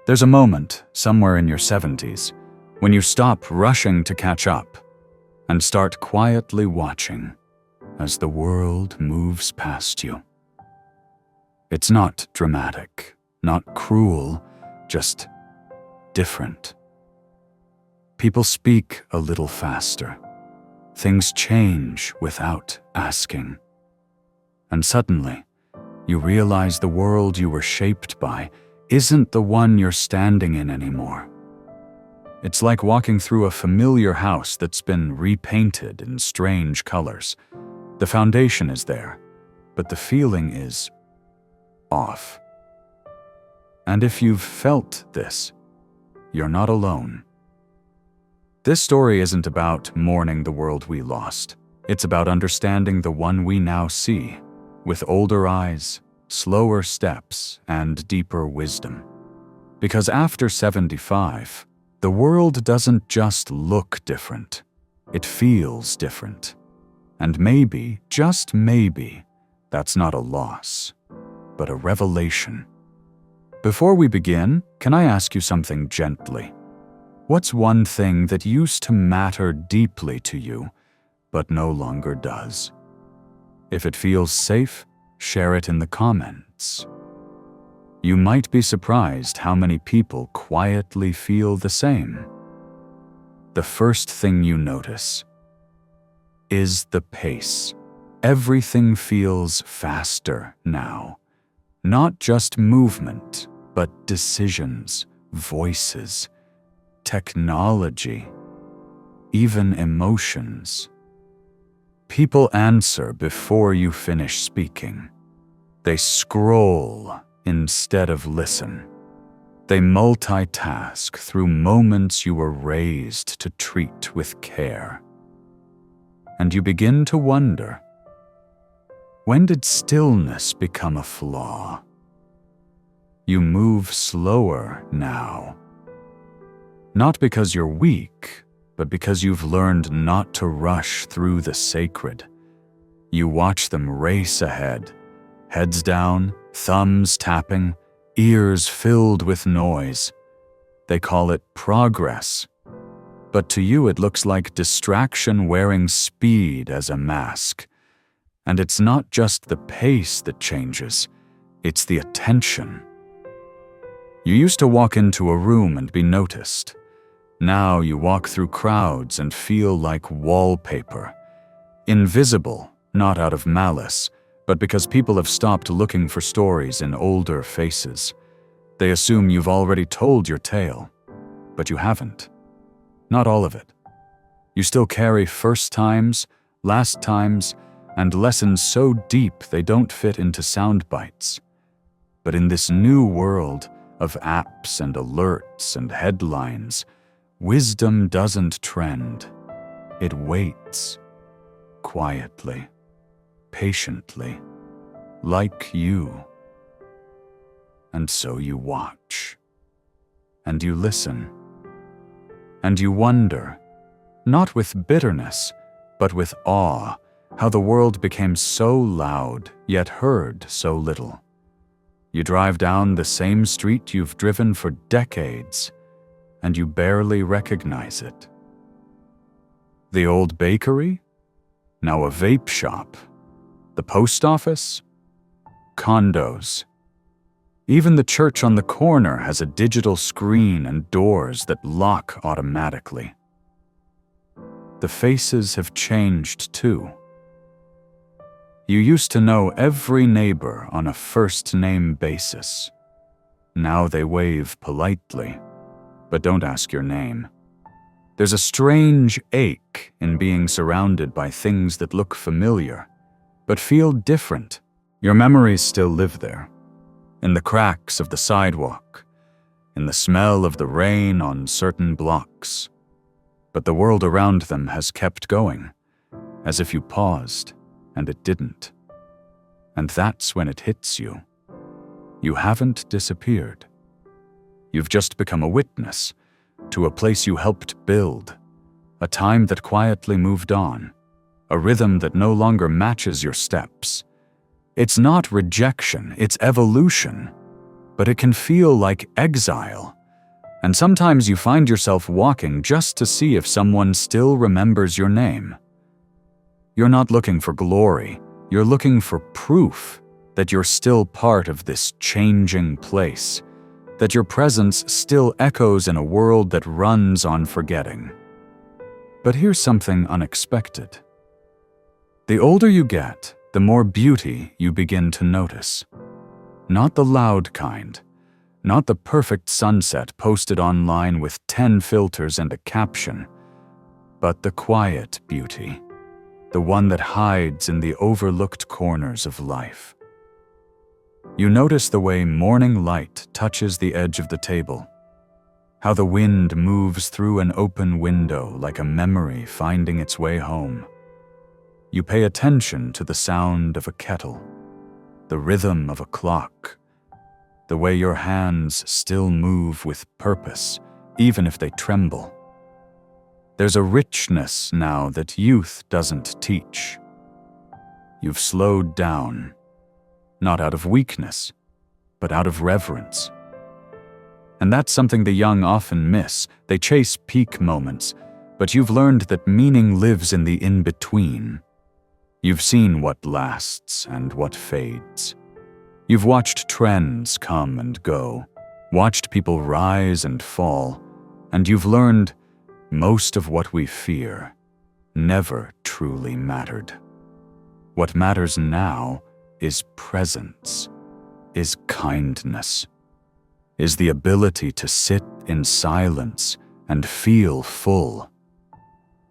There's a moment, somewhere in your 70s, when you stop rushing to catch up and start quietly watching as the world moves past you. It's not dramatic, not cruel, just different. People speak a little faster. Things change without asking. And suddenly, you realize the world you were shaped by isn't the one you're standing in anymore. It's like walking through a familiar house that's been repainted in strange colors. The foundation is there, but the feeling is off. And if you've felt this, you're not alone. This story isn't about mourning the world we lost. It's about understanding the one we now see, with older eyes, slower steps, and deeper wisdom. Because after 75, the world doesn't just look different, it feels different. And maybe, just maybe, that's not a loss, but a revelation. Before we begin, can I ask you something gently? What's one thing that used to matter deeply to you, but no longer does? If it feels safe, share it in the comments. You might be surprised how many people quietly feel the same. The first thing you notice is the pace. Everything feels faster now. Not just movement, but decisions, voices, technology, even emotions. People answer before you finish speaking. They scroll instead of listen. They multitask through moments you were raised to treat with care. And you begin to wonder, when did stillness become a flaw? You move slower now. Not because you're weak, but because you've learned not to rush through the sacred. You watch them race ahead, heads down, thumbs tapping, ears filled with noise. They call it progress. But to you it looks like distraction wearing speed as a mask. And it's not just the pace that changes, it's the attention. You used to walk into a room and be noticed. Now you walk through crowds and feel like wallpaper. Invisible, not out of malice, but because people have stopped looking for stories in older faces. They assume you've already told your tale, but you haven't. Not all of it. You still carry first times, last times, and lessons so deep they don't fit into sound bites. But in this new world of apps and alerts and headlines, wisdom doesn't trend. It waits, quietly, patiently, like you. And so you watch, and you listen, and you wonder, not with bitterness, but with awe, how the world became so loud, yet heard so little. You drive down the same street you've driven for decades, and you barely recognize it. The old bakery? Now a vape shop. The post office? Condos. Even the church on the corner has a digital screen and doors that lock automatically. The faces have changed too. You used to know every neighbor on a first-name basis. Now they wave politely, but don't ask your name. There's a strange ache in being surrounded by things that look familiar, but feel different. Your memories still live there, in the cracks of the sidewalk, in the smell of the rain on certain blocks. But the world around them has kept going, as if you paused, and it didn't. And that's when it hits you. You haven't disappeared. You've just become a witness to a place you helped build, a time that quietly moved on, a rhythm that no longer matches your steps. It's not rejection, it's evolution, but it can feel like exile, And sometimes you find yourself walking just to see if someone still remembers your name. You're not looking for glory, you're looking for proof that you're still part of this changing place, that your presence still echoes in a world that runs on forgetting. But here's something unexpected. The older you get, the more beauty you begin to notice. Not the loud kind, not the perfect sunset posted online with 10 filters and a caption, but the quiet beauty, the one that hides in the overlooked corners of life. You notice the way morning light touches the edge of the table, how the wind moves through an open window like a memory finding its way home. You pay attention to the sound of a kettle, the rhythm of a clock, the way your hands still move with purpose, even if they tremble. There's a richness now that youth doesn't teach. You've slowed down, not out of weakness, but out of reverence. And that's something the young often miss. They chase peak moments, but you've learned that meaning lives in the in-between. You've seen what lasts and what fades. You've watched trends come and go, watched people rise and fall, and you've learned most of what we fear never truly mattered. What matters now is presence, is kindness, is the ability to sit in silence and feel full.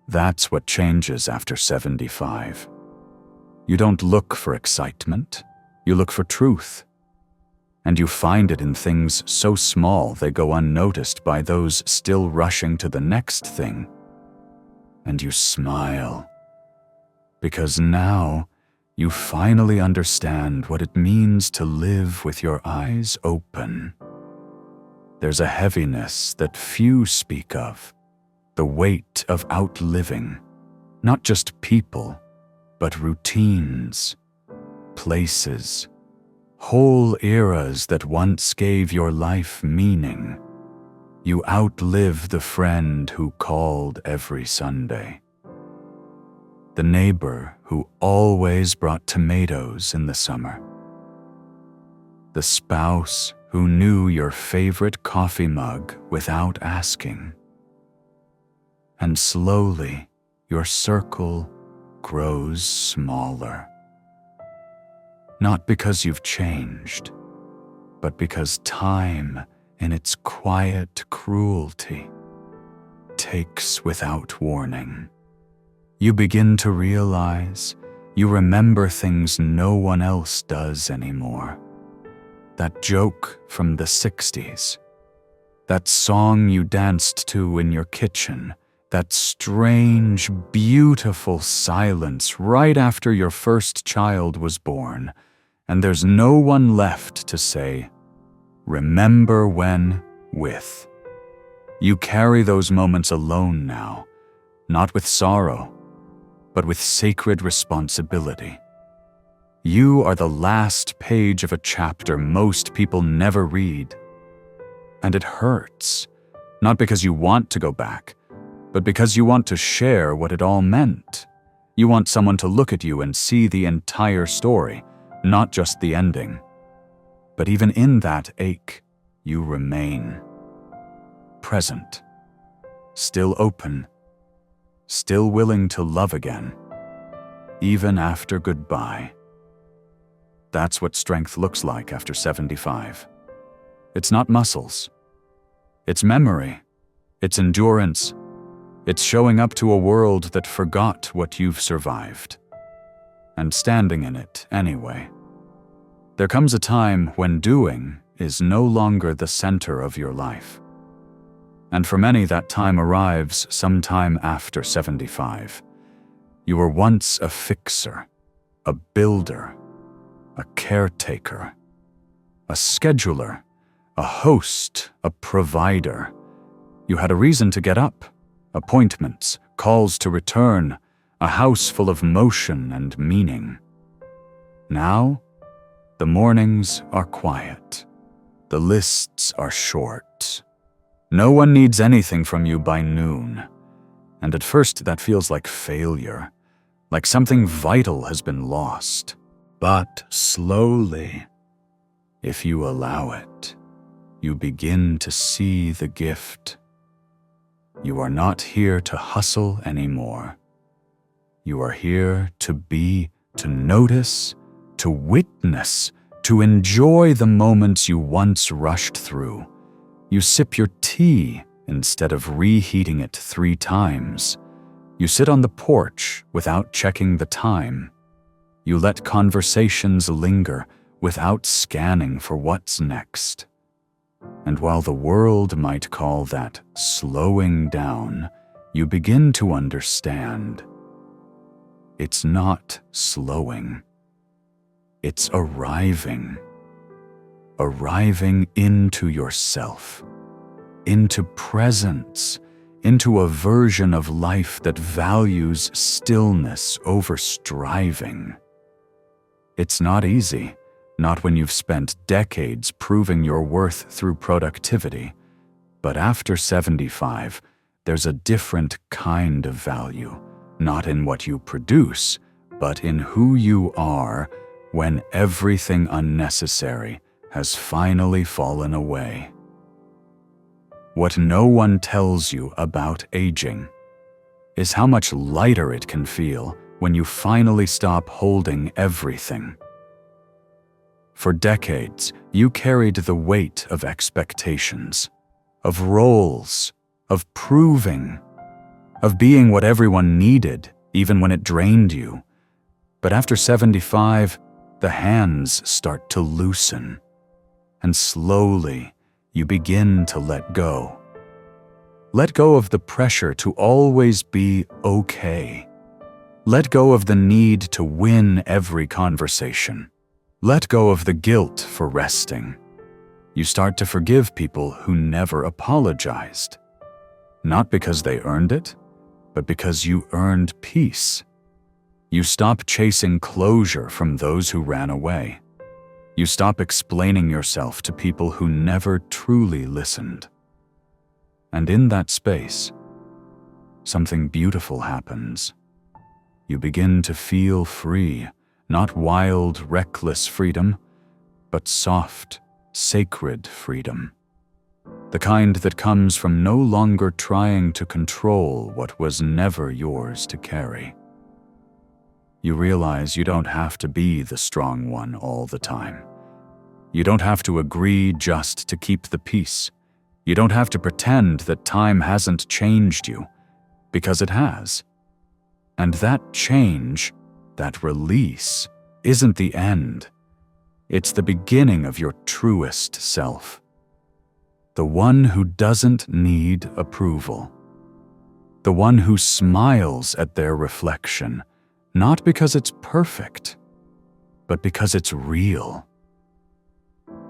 That's what changes after 75. You don't look for excitement, you look for truth. And you find it in things so small they go unnoticed by those still rushing to the next thing. And you smile, because now you finally understand what it means to live with your eyes open. There's a heaviness that few speak of, the weight of outliving, not just people, but routines, places, whole eras that once gave your life meaning. You outlive the friend who called every Sunday, the neighbor who always brought tomatoes in the summer, the spouse who knew your favorite coffee mug without asking. And slowly, your circle grows smaller. Not because you've changed, but because time, in its quiet cruelty, takes without warning. You begin to realize you remember things no one else does anymore. That joke from the 60s, that song you danced to in your kitchen, that strange, beautiful silence right after your first child was born, and there's no one left to say, "Remember when," with. You carry those moments alone now, not with sorrow, but with sacred responsibility. You are the last page of a chapter most people never read. And it hurts, not because you want to go back, but because you want to share what it all meant. You want someone to look at you and see the entire story, not just the ending. But even in that ache, you remain present, still open, still willing to love again, even after goodbye. That's what strength looks like after 75. It's not muscles. It's memory. It's endurance. It's showing up to a world that forgot what you've survived, and standing in it anyway. There comes a time when doing is no longer the center of your life. And for many, that time arrives sometime after 75. You were once a fixer, a builder, a caretaker, a scheduler, a host, a provider. You had a reason to get up, appointments, calls to return, a house full of motion and meaning. Now, the mornings are quiet, the lists are short, No one needs anything from you by noon. And at first that feels like failure, like something vital has been lost. But slowly, if you allow it, you begin to see the gift. You are not here to hustle anymore. You are here to be, to notice, to witness, to enjoy the moments you once rushed through. You sip your tea instead of reheating it 3 times. You sit on the porch without checking the time. You let conversations linger without scanning for what's next. And while the world might call that slowing down, you begin to understand. It's not slowing. It's arriving. Arriving into yourself, into presence, into a version of life that values stillness over striving. It's not easy, not when you've spent decades proving your worth through productivity. But after 75, there's a different kind of value, not in what you produce, but in who you are when everything unnecessary has finally fallen away. What no one tells you about aging is how much lighter it can feel when you finally stop holding everything. For decades, you carried the weight of expectations, of roles, of proving, of being what everyone needed, even when it drained you. But after 75, the hands start to loosen, and slowly you begin to let go. Let go of the pressure to always be okay. Let go of the need to win every conversation. Let go of the guilt for resting. You start to forgive people who never apologized. Not because they earned it, but because you earned peace. You stop chasing closure from those who ran away. You stop explaining yourself to people who never truly listened. And in that space, something beautiful happens. You begin to feel free, not wild, reckless freedom, but soft, sacred freedom. The kind that comes from no longer trying to control what was never yours to carry. You realize you don't have to be the strong one all the time. You don't have to agree just to keep the peace. You don't have to pretend that time hasn't changed you, because it has. And that change, that release, isn't the end. It's the beginning of your truest self. The one who doesn't need approval. The one who smiles at their reflection, not because it's perfect, but because it's real.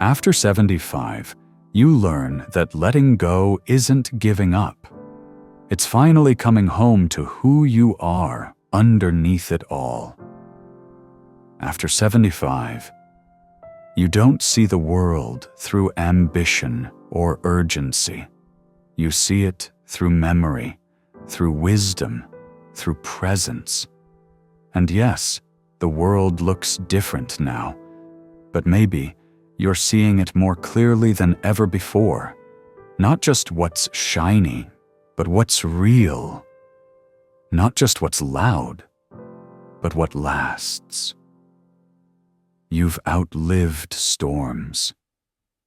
After 75, you learn that letting go isn't giving up. It's finally coming home to who you are underneath it all. After 75, you don't see the world through ambition or urgency. You see it through memory, through wisdom, through presence. And yes, the world looks different now, but maybe you're seeing it more clearly than ever before. Not just what's shiny, but what's real. Not just what's loud, but what lasts. You've outlived storms.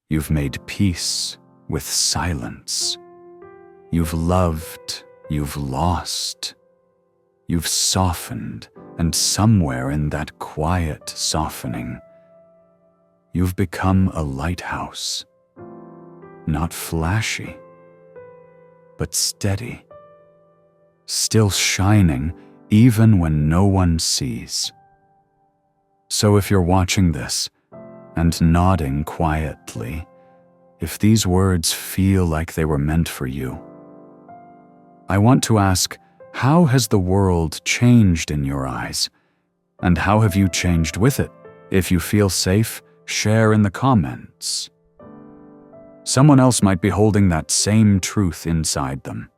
You've made peace with silence. You've loved, you've lost. You've softened, and somewhere in that quiet softening, you've become a lighthouse. Not flashy, but steady. Still shining even when no one sees. So if you're watching this and nodding quietly, if these words feel like they were meant for you, I want to ask, how has the world changed in your eyes? And how have you changed with it? If you feel safe, share in the comments. Someone else might be holding that same truth inside them,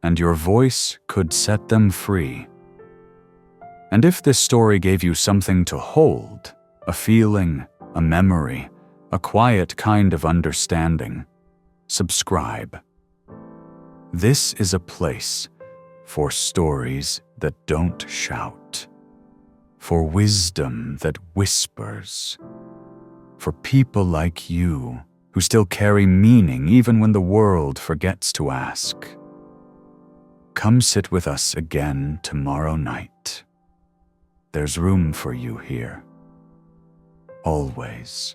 and your voice could set them free. And if this story gave you something to hold, a feeling, a memory, a quiet kind of understanding, subscribe. This is a place for stories that don't shout, for wisdom that whispers, for people like you who still carry meaning even when the world forgets to ask. Come sit with us again tomorrow night. There's room for you here, always.